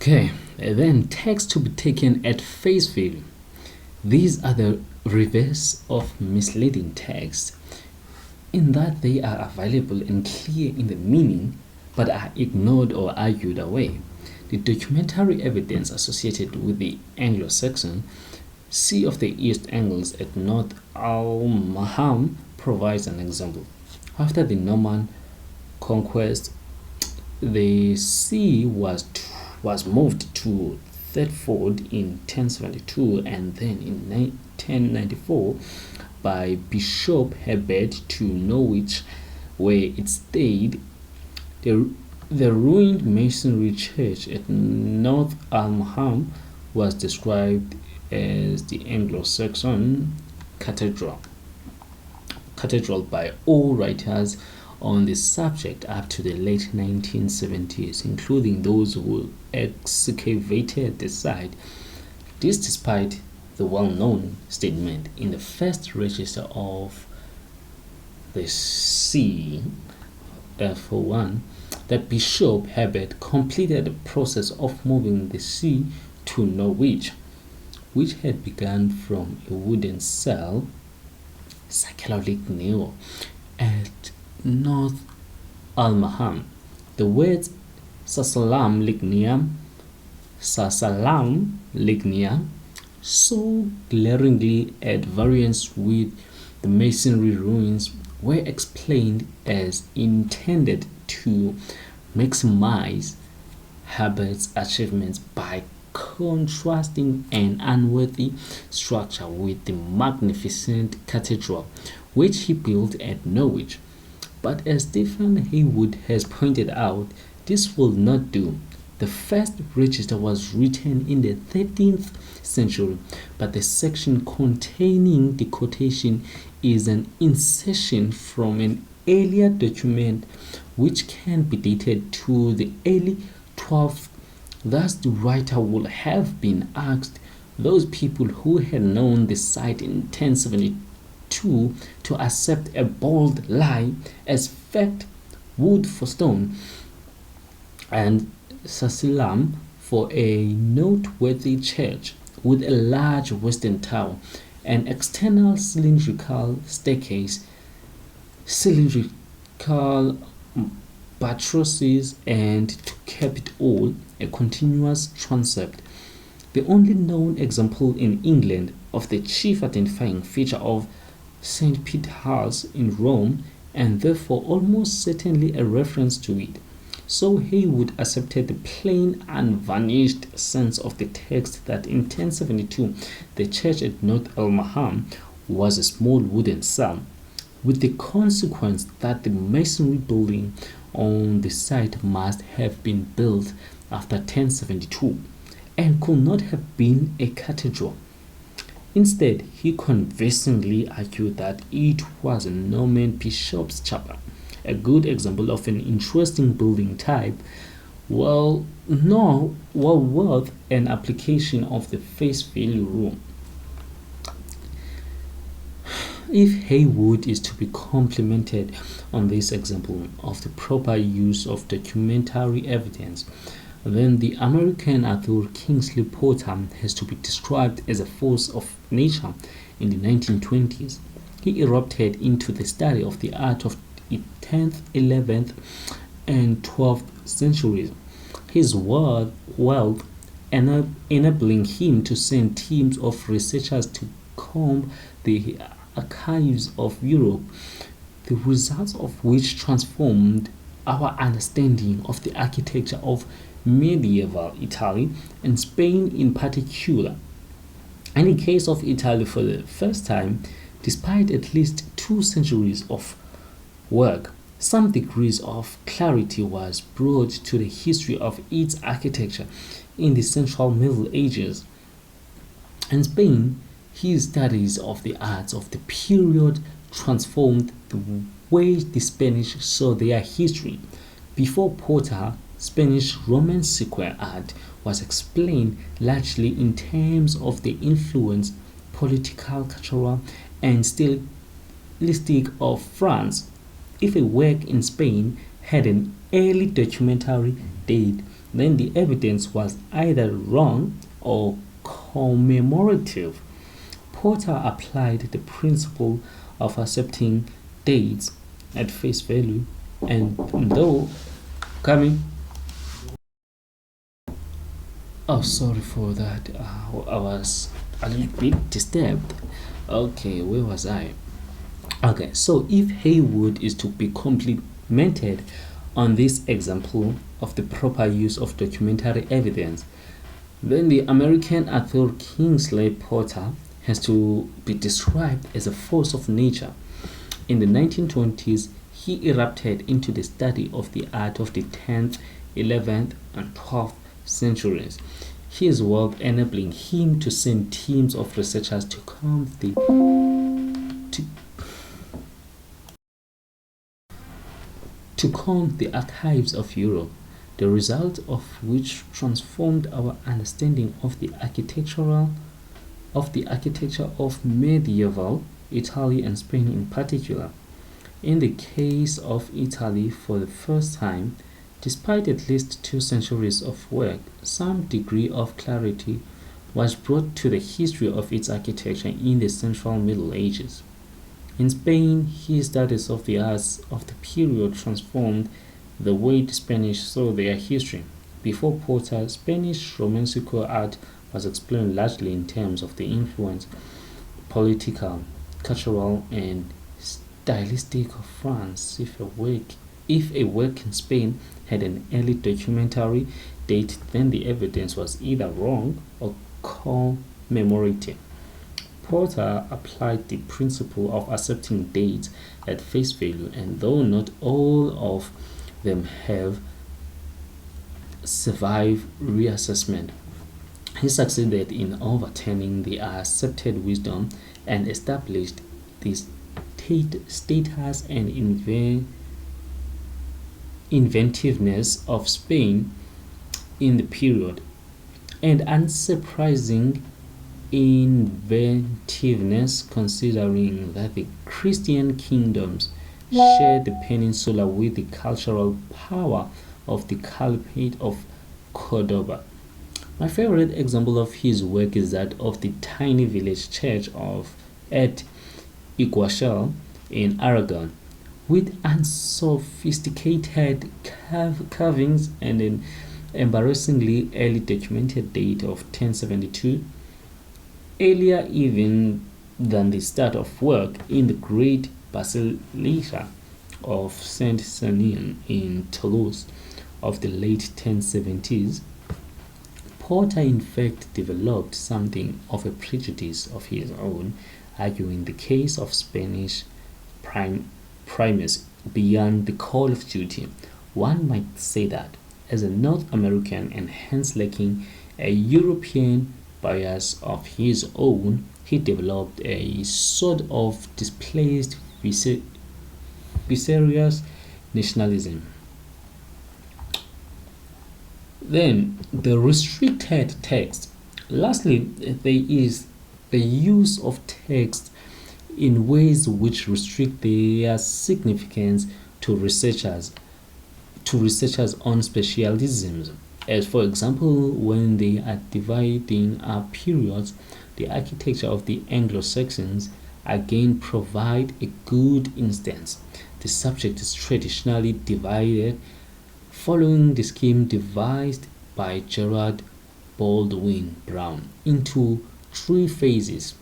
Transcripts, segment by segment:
Okay, then text to be taken at face value. These are the reverse of misleading text, in that they are available and clear in the meaning but are ignored or argued away. The documentary evidence associated with the Anglo-Saxon Sea of the East Angles at North Almahan provides an example. After the Norman conquest, the sea was moved to Thetford in 1072 and then in 1094 by Bishop Herbert to Norwich, where it stayed. The ruined masonry church at North Almham was described as the Anglo-Saxon cathedral by all writers on the subject up to the late 1970s, including those who excavated the site. This despite the well-known statement in the first register of the sea, for one, that Bishop Herbert completed the process of moving the sea to Norwich, which had begun from a wooden cell, Circular Ligneo, at North Almaham. The words Sasalam Ligniam, so glaringly at variance with the masonry ruins, were explained as intended to maximize Herbert's achievements by contrasting an unworthy structure with the magnificent cathedral which he built at Norwich. But as Stephen Haywood has pointed out, this will not do. The first register was written in the 13th century, but the section containing the quotation is an insertion from an earlier document which can be dated to the early 12th. Thus, the writer would have been asked those people who had known the site in 1072 to accept a bold lie as fact, wood for stone, and Sasilam for a noteworthy church with a large western tower, an external cylindrical staircase, cylindrical buttresses, and to cap it all, a continuous transept. The only known example in England of the chief identifying feature of St. Peter's House in Rome, and therefore almost certainly a reference to it. So Haywood accepted the plain unvarnished sense of the text that in 1072 the church at North Almaham was a small wooden cell, with the consequence that the masonry building on the site must have been built after 1072 and could not have been a cathedral. Instead, he convincingly argued that it was a Norman bishop's chapel, a good example of an interesting building type, well worth an application of the face value rule. If Haywood is to be complimented on this example of the proper use of documentary evidence, then the American Arthur Kingsley Porter has to be described as a force of nature in the 1920s. He erupted into the study of the art of the 10th, 11th, and 12th centuries, his wealth enabling him to send teams of researchers to comb the archives of Europe, the results of which transformed our understanding of the architecture of medieval Italy and Spain in particular. And in case of Italy, for the first time, despite at least 2 centuries of work, some degrees of clarity was brought to the history of its architecture in the Central Middle Ages. In Spain, his studies of the arts of the period transformed the way the Spanish saw their history. Before Porter, Spanish Roman square art was explained largely in terms of the influence, political, cultural, and stylistic of France. If a work in Spain had an early documentary date, then the evidence was either wrong or commemorative. Porter applied the principle of accepting dates at face value, and though coming oh, sorry for that. I was a little bit disturbed. Okay, where was I? Okay, so if Haywood is to be complimented on this example of the proper use of documentary evidence, then the American Arthur Kingsley Porter has to be described as a force of nature. In the 1920s, he erupted into the study of the art of the 10th, 11th, and 12th centuries. His work enabling him to send teams of researchers to comb the archives of Europe, the result of which transformed our understanding of the architecture of medieval Italy and Spain in particular. In the case of Italy, for the first time, despite at least 2 centuries of work, some degree of clarity was brought to the history of its architecture in the Central Middle Ages. In Spain, his studies of the arts of the period transformed the way the Spanish saw their history. Before Porter, Spanish Romanesque art was explained largely in terms of the influence, political, cultural, and stylistic of France. If a work in Spain had an early documentary date, then the evidence was either wrong or commemorative. Porter applied the principle of accepting dates at face value, and though not all of them have survived reassessment, he succeeded in overturning the accepted wisdom and established the status and inventiveness of Spain in the period, and unsurprising inventiveness considering that the Christian kingdoms shared the peninsula with the cultural power of the Caliphate of Cordoba. My favorite example of his work is that of the tiny village church at Iguachel in Aragon, with unsophisticated carvings and an embarrassingly early documented date of 1072, earlier even than the start of work in the great basilica of Saint Sernin in Toulouse of the late 1070s. Porter in fact developed something of a prejudice of his own, arguing the case of Spanish primacy beyond the call of duty. One might say that, as a North American and hence lacking a European bias of his own, he developed a sort of displaced viscerous nationalism. Then, the restricted text. Lastly, there is the use of text in ways which restrict their significance to researchers on specialisms, as for example when they are dividing up periods. The architecture of the Anglo-Saxons again provide a good instance. The subject is traditionally divided following the scheme devised by Gerard Baldwin Brown into 3 phases: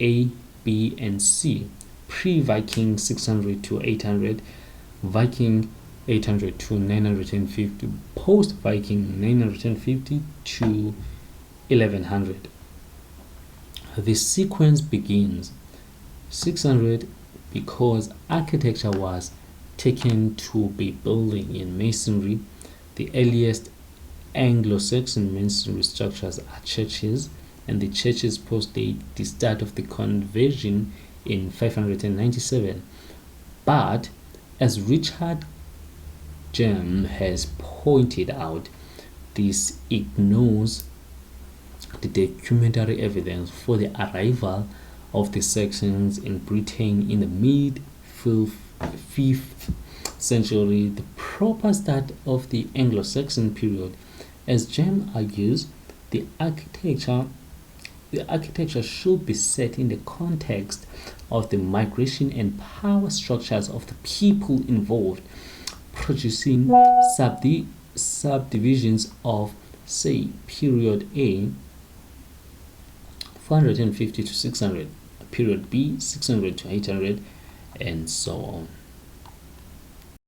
A, B, and C. Pre-Viking 600 to 800, Viking 800 to 950, post-Viking 950 to 1100. The sequence begins 600 because architecture was taken to be building in masonry. The earliest Anglo-Saxon masonry structures are churches, and the churches postdate the start of the conversion in 597. But as Richard Gem has pointed out, this ignores the documentary evidence for the arrival of the Saxons in Britain in the mid-5th century. The proper start of the Anglo-Saxon period As Jem argues, the architecture should be set in the context of the migration and power structures of the people involved, producing subdivisions of, say, period A 450 to 600, period B 600 to 800, and so on.